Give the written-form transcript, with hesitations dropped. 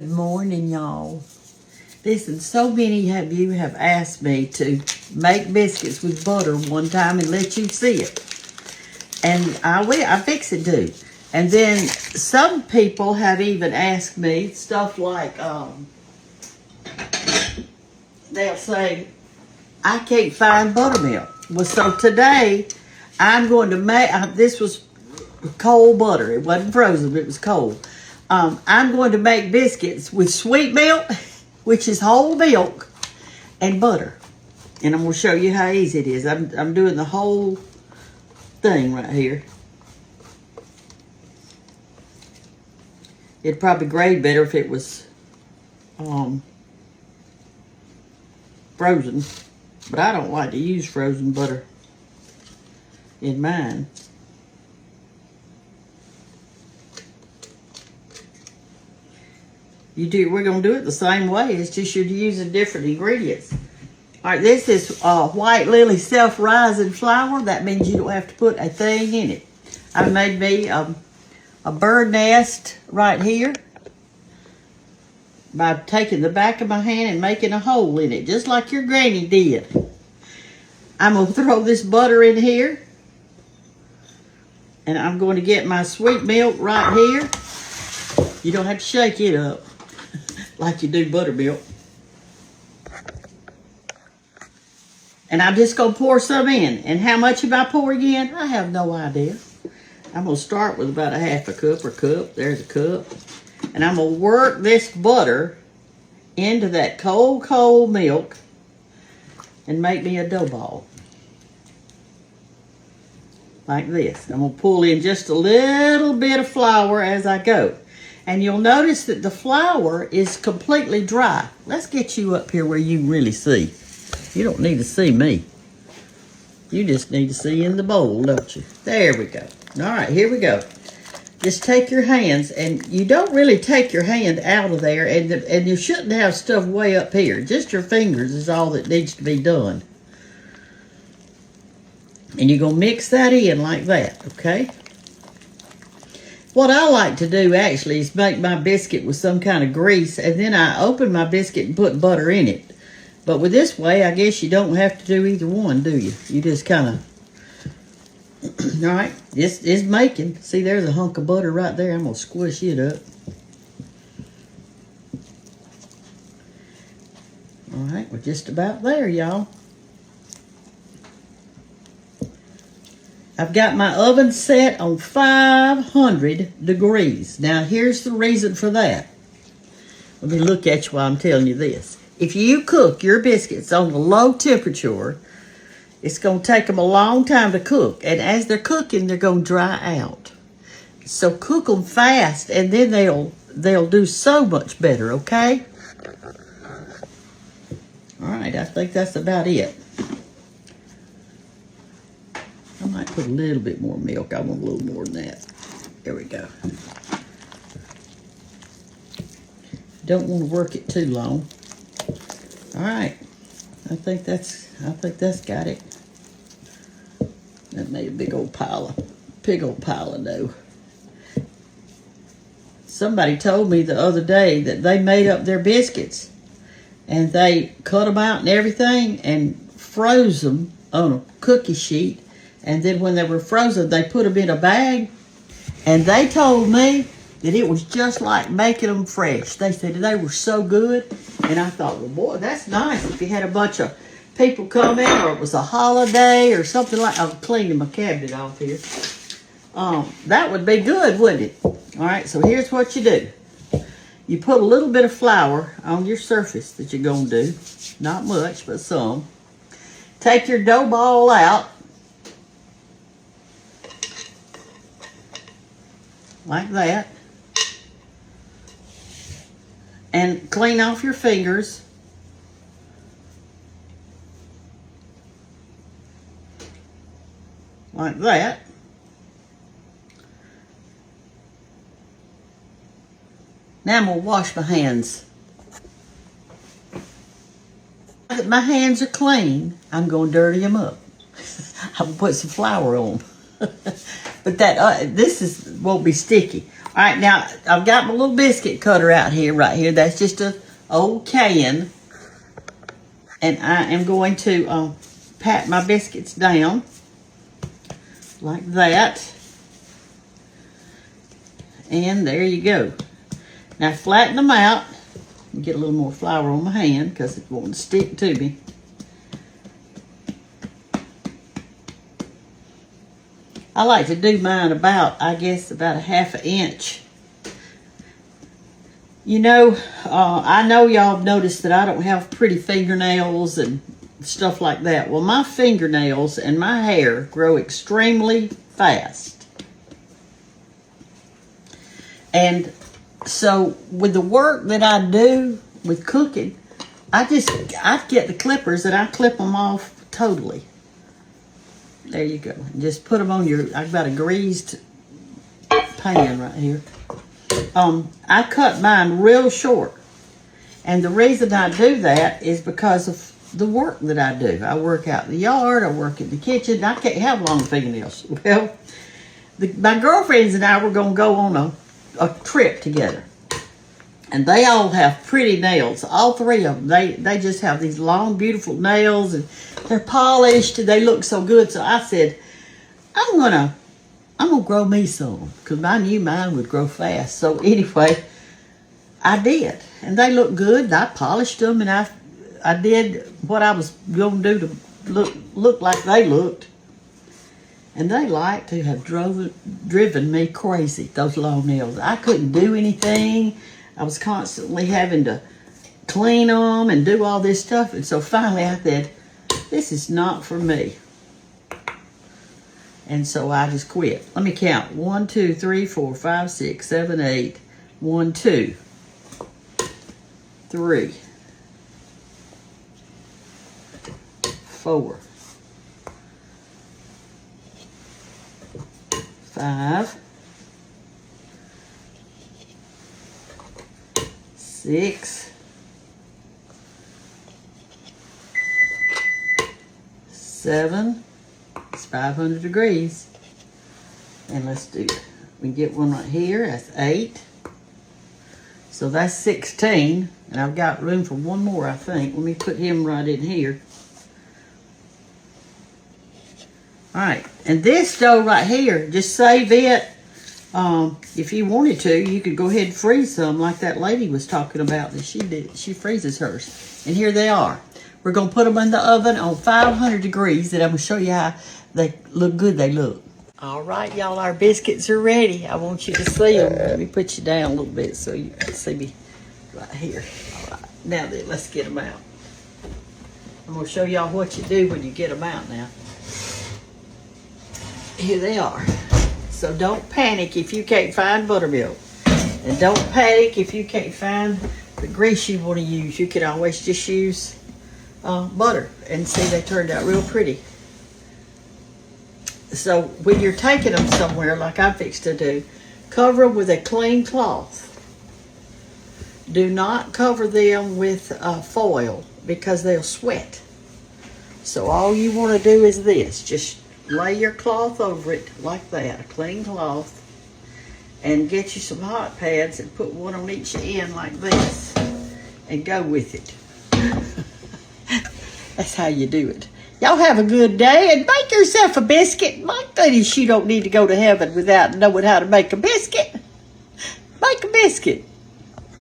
Good morning, y'all. Listen, so many of you have asked me to make biscuits with butter one time and let you see it. And I will. I fix it, do. And then some people have even asked me stuff like, they'll say, I can't find buttermilk. Well, so today I'm going to make, this was cold butter. It wasn't frozen, but it was cold. I'm going to make biscuits with sweet milk, which is whole milk, and butter. And I'm going to show you how easy it is. I'm doing the whole thing right here. It'd probably grade better if it was frozen. But I don't like to use frozen butter in mine. We're going to do it the same way. It's just you're using different ingredients. All right, this is White Lily self-rising flour. That means you don't have to put a thing in it. I made me a bird nest right here by taking the back of my hand and making a hole in it, just like your granny did. I'm going to throw this butter in here. And I'm going to get my sweet milk right here. You don't have to shake it up like you do buttermilk. And I'm just going to pour some in. And how much am I pouring in? I have no idea. I'm going to start with about a half a cup or cup. There's a cup. And I'm going to work this butter into that cold, cold milk and make me a dough ball. Like this. I'm going to pull in just a little bit of flour as I go. And you'll notice that the flour is completely dry. Let's get you up here where you really see. You don't need to see me. You just need to see in the bowl, don't you? There we go. All right, here we go. Just take your hands, and you don't really take your hand out of there, and you shouldn't have stuff way up here. Just your fingers is all that needs to be done. And you're going to mix that in like that, okay? What I like to do, actually, is make my biscuit with some kind of grease, and then I open my biscuit and put butter in it. But with this way, I guess you don't have to do either one, do you? You just kind of... All right, it's making. See, there's a hunk of butter right there. I'm going to squish it up. All right, we're just about there, y'all. I've got my oven set on 500 degrees. Now, here's the reason for that. Let me look at you while I'm telling you this. If you cook your biscuits on a low temperature, it's going to take them a long time to cook. And as they're cooking, they're going to dry out. So cook them fast, and then they'll do so much better, okay? All right, I think that's about it. I might put a little bit more milk. I want a little more than that. There we go. Don't want to work it too long. All right. I think that's got it. That made a big old pile of dough. Somebody told me the other day that they made up their biscuits and they cut them out and everything and froze them on a cookie sheet. And then when they were frozen, they put them in a bag. And they told me that it was just like making them fresh. They said they were so good. And I thought, well, boy, that's nice. If you had a bunch of people come in, or it was a holiday or something like... I'm cleaning my cabinet off here. That would be good, wouldn't it? All right, so here's what you do. You put a little bit of flour on your surface that you're going to do. Not much, but some. Take your dough ball out. Like that. And clean off your fingers. Like that. Now I'm going to wash my hands. Now that my hands are clean, I'm going to dirty them up. I'm going to put some flour on them. But that this won't be sticky. All right, now I've got my little biscuit cutter out here, right here. That's just an old can. And I am going to pat my biscuits down like that. And there you go. Now flatten them out. Get a little more flour on my hand because it won't stick to me. I like to do mine about, I guess, about a ½ inch. You know, I know y'all have noticed that I don't have pretty fingernails and stuff like that. Well, my fingernails and my hair grow extremely fast. And so with the work that I do with cooking, I get the clippers and I clip them off totally. There you go. Just put them on I've got a greased pan right here. I cut mine real short. And the reason I do that is because of the work that I do. I work out in the yard, I work in the kitchen. I can't have long fingernails. Well, my girlfriends and I were going to go on a trip together. And they all have pretty nails. All three of them. They just have these long, beautiful nails. And they're polished. And they look so good. So I said, I'm gonna grow me some. Because I knew mine would grow fast. So anyway, I did. And they look good. And I polished them. And I did what I was going to do to look like they looked. And they like to have driven me crazy, those long nails. I couldn't do anything. I was constantly having to clean them and do all this stuff. And so finally I said, this is not for me. And so I just quit. Let me count. 1, 2, 3, 4, 5, 6, 7, 8. 1, 2, 3, 4, 5, 6, 7. It's 500 degrees. And let's do it. We can get one right here. That's 8. So that's 16. And I've got room for one more, I think. Let me put him right in here. All right. And this dough right here, just save it. If you wanted to, you could go ahead and freeze some like that lady was talking about that she did. She freezes hers. And here they are. We're going to put them in the oven on 500 degrees, and I'm going to show you how they look good they look. All right, y'all, our biscuits are ready. I want you to see them. Let me put you down a little bit so you can see me right here. All right, now then, let's get them out. I'm going to show y'all what you do when you get them out now. Here they are. So don't panic if you can't find buttermilk. And don't panic if you can't find the grease you want to use. You can always just use butter. And see, they turned out real pretty. So when you're taking them somewhere, like I fixed to do, cover them with a clean cloth. Do not cover them with foil because they'll sweat. So all you want to do is this. Just lay your cloth over it like that, a clean cloth, and get you some hot pads and put one on each end like this and go with it. That's how you do it. Y'all have a good day and make yourself a biscuit. My goodness, you don't need to go to heaven without knowing how to make a biscuit. Make a biscuit.